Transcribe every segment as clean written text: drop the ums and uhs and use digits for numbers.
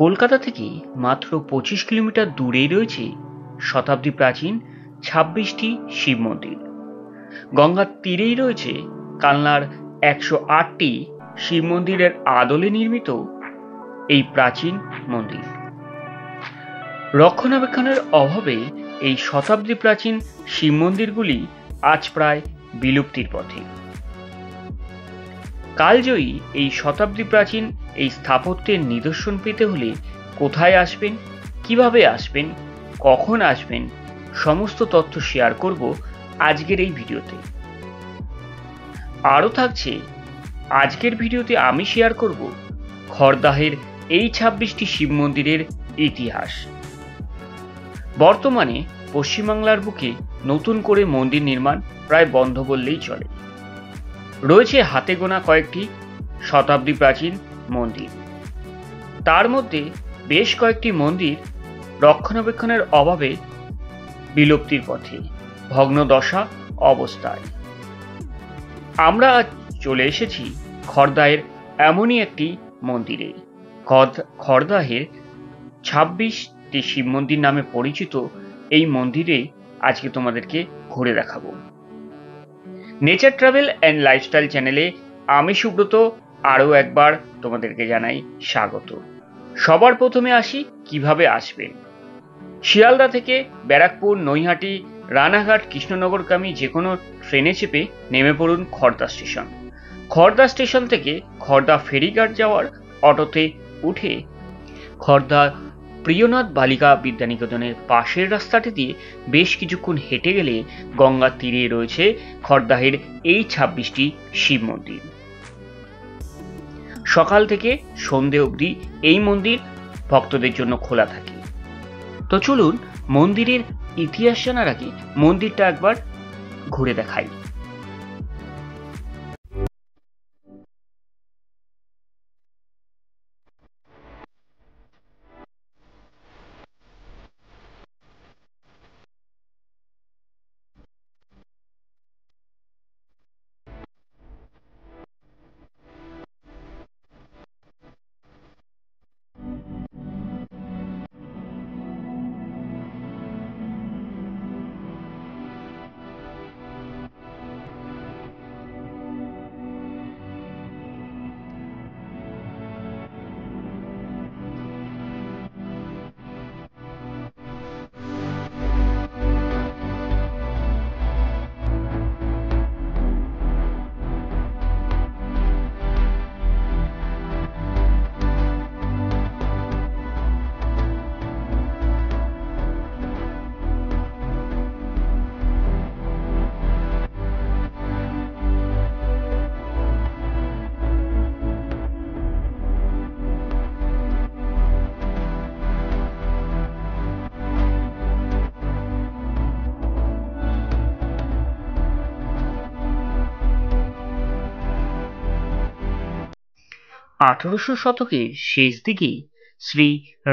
কলকাতা থেকে মাত্র ২৫ কিলোমিটার দূরেই রয়েছে শতাব্দী প্রাচীন ২৬টি শিব মন্দির। গঙ্গার তীরেই রয়েছে কালনার ১০৮টি শিব মন্দিরের আদলে নির্মিত এই প্রাচীন মন্দির। রক্ষণাবেক্ষণের অভাবে এই শতাব্দী প্রাচীন শিব মন্দিরগুলি আজ প্রায় বিলুপ্তির পথে। কালজয়ী এই শতাব্দী প্রাচীন এই স্থাপত্যের নিদর্শন পেতে হলে কোথায় আসবেন, কিভাবে আসবেন, কখন আসবেন, সমস্ত তথ্য শেয়ার করব আজকের এই ভিডিওতে। আরও থাকছে আজকের ভিডিওতে আমি শেয়ার করব খড়দাহের এই ২৬টি শিব মন্দিরের ইতিহাস। বর্তমানে পশ্চিমবাংলার বুকে নতুন করে মন্দির নির্মাণ প্রায় বন্ধ বললেই চলে। রয়েছে হাতে গোনা কয়েকটি শতাব্দী প্রাচীন মন্দির, তার মধ্যে বেশ কয়েকটি মন্দির রক্ষণাবেক্ষণের অভাবে বিলুপ্তির পথে, ভগ্নদশা অবস্থায়। আমরা আজ চলে এসেছি খড়দাহের এমনই একটি মন্দিরে। খড়দাহের ২৬টি শিব মন্দির নামে পরিচিত এই মন্দিরে আজকে তোমাদেরকে ঘুরে দেখাবো। নেচার ট্রাভেল অ্যান্ড লাইফস্টাইল চ্যানেলে আমি সুব্রত আরও একবার তোমাদেরকে জানাই স্বাগত। সবার প্রথমে আসি কিভাবে আসবেন। শিয়ালদা থেকে ব্যারাকপুর, নৈহাটি, রানাঘাট, কৃষ্ণনগরগামী যে কোনো ট্রেনে চেপে নেমে পড়ুন খড়দা স্টেশন। খড়দা স্টেশন থেকে খড়দা ফেরিঘাট যাওয়ার অটোতে উঠে খড়দা প্রিয়নাথ বালিকা বিদ্যানিকেতনের পাশের রাস্তাটি দিয়ে বেশ কিছুক্ষণ হেঁটে গেলে গঙ্গার তীরে রয়েছে খড়দাহের এই ২৬টি শিব মন্দির। সকাল থেকে সন্ধে অবধি এই মন্দির ভক্তদের জন্য খোলা থাকে। তো চলুন মন্দিরের ইতিহাস জানার আগে মন্দিরটা একবার ঘুরে দেখাই। আঠারোশো শতকের শেষ দিকে শ্রী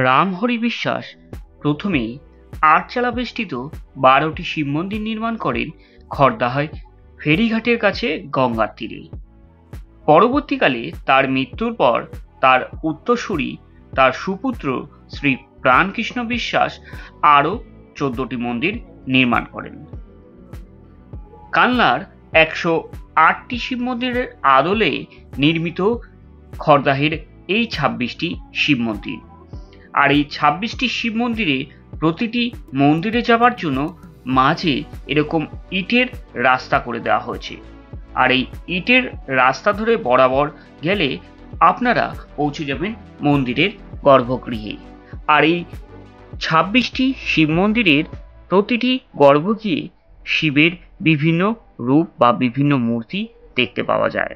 রামহরি বিশ্বাস প্রথমে আটচালা বেষ্টিত ১২টি শিব মন্দির নির্মাণ করেন খড়দাহে ফেরিঘাটের কাছে গঙ্গার তীরে। পরবর্তীকালে তার মৃত্যুর পর তার উত্তরসূরি তার সুপুত্র শ্রী প্রাণকৃষ্ণ বিশ্বাস আরও ১৪টি মন্দির নির্মাণ করেন। কালনার ১০৮টি শিব মন্দিরের আদলে নির্মিত খড়দাহের এই ২৬টি শিব মন্দির। আর এই ২৬টি শিব মন্দিরে প্রতিটি মন্দিরে যাবার জন্য মাঝে এরকম ইটের রাস্তা করে দেওয়া হয়েছে। আর এই ইটের রাস্তা ধরে বরাবর গেলে আপনারা পৌঁছে যাবেন মন্দিরের গর্ভগৃহে। আর এই ২৬টি শিব মন্দিরের প্রতিটি গর্ভগৃহে শিবের বিভিন্ন রূপ বা বিভিন্ন মূর্তি দেখতে পাওয়া যায়।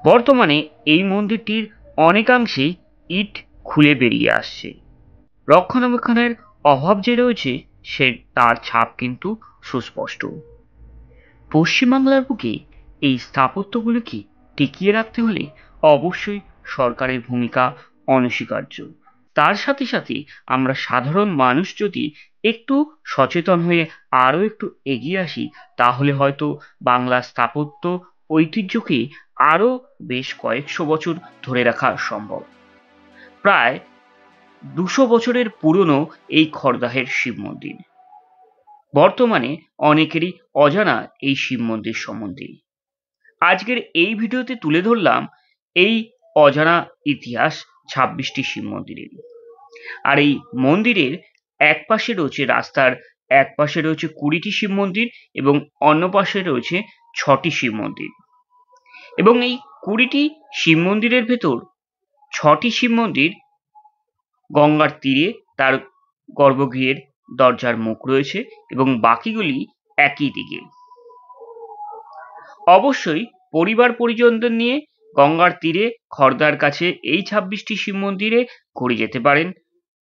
বর্তমানে এই মন্দিরটির অনেকাংশেই ইট খুলে বেরিয়ে আসছে। রক্ষণাবেক্ষণের অভাব যে রয়েছে তার ছাপ কিন্তু সুস্পষ্ট। পশ্চিমবাংলার বুকে এই স্থাপত্যগুলিকে টিকিয়ে রাখতে হলে অবশ্যই সরকারের ভূমিকা অনস্বীকার্য। তার সাথে সাথে আমরা সাধারণ মানুষ যদি একটু সচেতন হয়ে আরও একটু এগিয়ে আসি, তাহলে হয়তো বাংলা স্থাপত্য ঐতিহ্যকে আরও বেশ কয়েকশো বছর ধরে রাখা সম্ভব। প্রায় 200 বছরের পুরনো এই খড়দাহের শিব মন্দির। বর্তমানে অনেকেরই অজানা এই শিব মন্দির সম্বন্ধে। আজকের এই ভিডিওতে তুলে ধরলাম এই অজানা ইতিহাস 26টি শিব মন্দিরের। আর এই মন্দিরের এক পাশে রয়েছে, রাস্তার এক পাশে রয়েছে 20টি শিব মন্দির এবং অন্য পাশে রয়েছে 6টি শিব মন্দির। এবং এই 20টি শিব মন্দিরের ভেতর 6টি শিব মন্দির গঙ্গার তীরে তার গর্ভগৃহের দরজার মুখ রয়েছে এবং বাকিগুলি একই দিকে। অবশ্যই পরিবার পরিজনদের নিয়ে গঙ্গার তীরে খড়দার কাছে এই 26টি শিব মন্দিরে ঘুরে যেতে পারেন।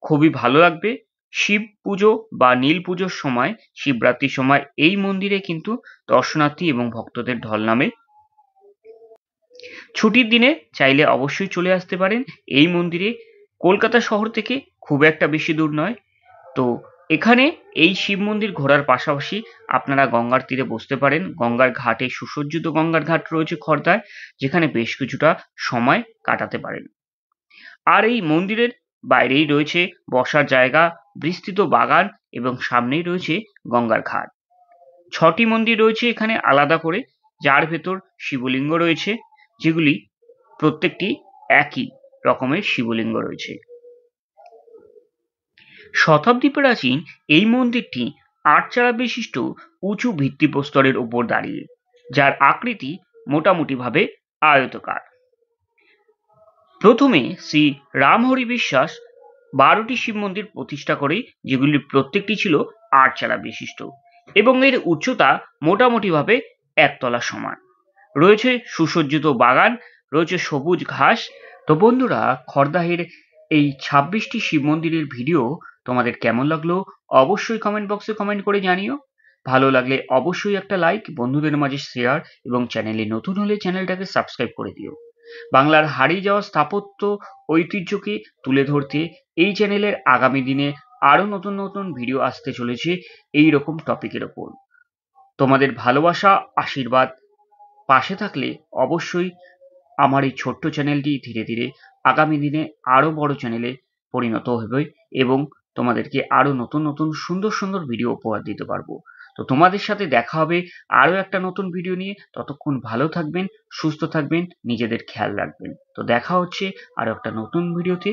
খুবই ভালো লাগবে। শিব পুজো বা নীল পুজোর সময়, শিবরাত্রির সময় এই মন্দিরে কিন্তু দর্শনার্থী এবং ভক্তদের ঢল নামে। ছুটির দিনে চাইলে অবশ্যই চলে আসতে পারেন এই মন্দিরে। কলকাতা শহর থেকে খুব একটা বেশি দূর নয়। তো এখানে এই শিব মন্দির ঘোরার পাশাপাশি আপনারা গঙ্গার তীরে বসতে পারেন। গঙ্গার ঘাটে সুসজ্জিত গঙ্গার ঘাট রয়েছে খড়দায়, যেখানে বেশ কিছুটা সময় কাটাতে পারেন। আর এই মন্দিরের বাইরেই রয়েছে বসার জায়গা, বিস্তৃত বাগান এবং সামনেই রয়েছে গঙ্গার ঘাট। 6টি মন্দির রয়েছে এখানে আলাদা করে, যার ভেতর শিবলিঙ্গ রয়েছে, যেগুলি প্রত্যেকটি একই রকমের শিবলিঙ্গ রয়েছে। শতাব্দী প্রাচীন এই মন্দিরটি 8 চালা বিশিষ্ট উঁচু ভিত্তিপ্রস্তরের উপর দাঁড়িয়ে, যার আকৃতি মোটামুটিভাবে আয়তাকার। প্রথমে শ্রী রামহরি বিশ্বাস 12টি শিব মন্দির প্রতিষ্ঠা করে, যেগুলির প্রত্যেকটি ছিল 8 চালা বিশিষ্ট এবং এর উচ্চতা মোটামুটিভাবে 1 তলা সমান। রয়েছে সুসজ্জিত বাগান, রয়েছে সবুজ ঘাস। তো বন্ধুরা, খড়দাহের এই 26টি শিব মন্দিরের ভিডিও তোমাদের কেমন লাগলো অবশ্যই কমেন্ট বক্সে কমেন্ট করে জানিও। ভালো লাগলে অবশ্যই একটা লাইক, বন্ধুদের মাঝে শেয়ার এবং চ্যানেলে নতুন হলে চ্যানেলটাকে সাবস্ক্রাইব করে দিও। বাংলার হারিয়ে যাওয়া স্থাপত্য ঐতিহ্যকে তুলে ধরতে এই চ্যানেলের আগামী দিনে আরো নতুন নতুন ভিডিও আসতে চলেছে এই রকম টপিকের ওপর। তোমাদের ভালোবাসা, আশীর্বাদ পাশে থাকলে অবশ্যই আমার এই ছোট্ট চ্যানেলটি ধীরে ধীরে আগামী দিনে আরো বড় চ্যানেলে পরিণত হবে এবং তোমাদেরকে আরো নতুন নতুন সুন্দর সুন্দর ভিডিও উপহার দিতে পারবো। তো তোমাদের সাথে দেখা হবে আরো একটা নতুন ভিডিও নিয়ে। ততক্ষণ ভালো থাকবেন, সুস্থ থাকবেন, নিজেদের খেয়াল রাখবেন। তো দেখা হচ্ছে আরো একটা নতুন ভিডিওতে।